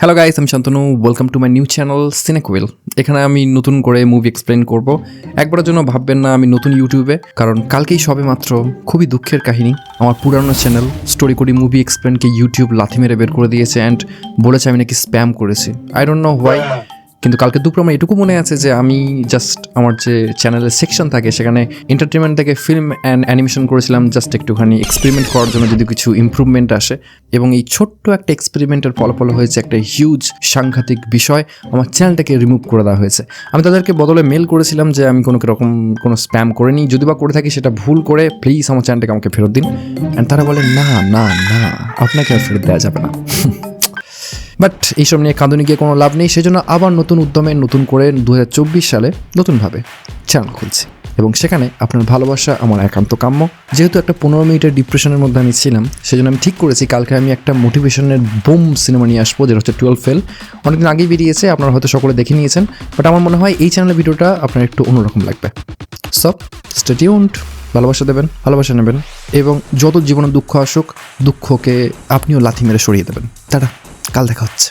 Hello guys, আমি Shantanu. Welcome to my new channel সিনেকুইল। এখানে আমি নতুন করে মুভি এক্সপ্লেন করব। একবারের জন্য ভাববেন না আমি নতুন ইউটিউবে, কারণ কালকেই সবে মাত্র খুবই দুঃখের কাহিনী, আমার পুরানো চ্যানেল স্টোরি করি মুভি এক্সপ্লেনকে ইউটিউব লাথি মেরে বের করে দিয়েছে অ্যান্ড বলেছে আমি নাকি স্প্যাম করেছি। আই ডোন্ট নো হোয়াই, কিন্তু কালকে দুপুর আমার এটুকু মনে আছে যে আমি জাস্ট আমার যে চ্যানেলের সেকশন থাকে সেখানে এন্টারটেনমেন্ট থেকে ফিল্ম অ্যান্ড অ্যানিমেশন করেছিলাম, জাস্ট একটুখানি এক্সপেরিমেন্ট করার জন্য যদি কিছু ইমপ্রুভমেন্ট আসে। এবং এই ছোট্ট একটা এক্সপেরিমেন্টের ফলাফল হয়েছে একটা হিউজ সাংঘাতিক বিষয়, আমার চ্যানেলটাকে রিমুভ করে দেওয়া হয়েছে। আমি তাদেরকে বদলে মেল করেছিলাম যে আমি কোনো স্প্যাম করিনি, যদি বা করে থাকি সেটা ভুল করে, প্লিজ আমার চ্যানেলটাকে আমাকে ফেরত দিন। অ্যান্ড তারা বলে না না না, আপনাকে আর ফেরত দেওয়া যাবে না। বাট এইসব নিয়ে কাঁদুনি গিয়ে কোনো লাভ নেই, সেজন্য আবার নতুন উদ্যমে নতুন করে 2024 সালে নতুনভাবে চ্যানেল খুলছি এবং সেখানে আপনার ভালোবাসা আমার একান্ত কাম্য। যেহেতু একটা 15 মিনিটের ডিপ্রেশনের মধ্যে আমি ছিলাম, সেজন্য আমি ঠিক করেছি কালকে আমি একটা মোটিভেশনের বুম সিনেমা নিয়ে আসবো, যেটা হচ্ছে 12 ফেল। অনেকদিন আগেই বেরিয়েছে, আপনারা হয়তো সকলে দেখে নিয়েছেন, বাট আমার মনে হয় এই চ্যানেলের ভিডিওটা আপনার একটু অন্যরকম লাগবে। সো স্টে টিউনড, ভালোবাসা দেবেন, ভালোবাসা নেবেন, এবং যত জীবনে দুঃখ আসুক, দুঃখকে আপনিও লাথি মেরে সরিয়ে দেবেন। টাটা, কাল দেখা হচ্ছে।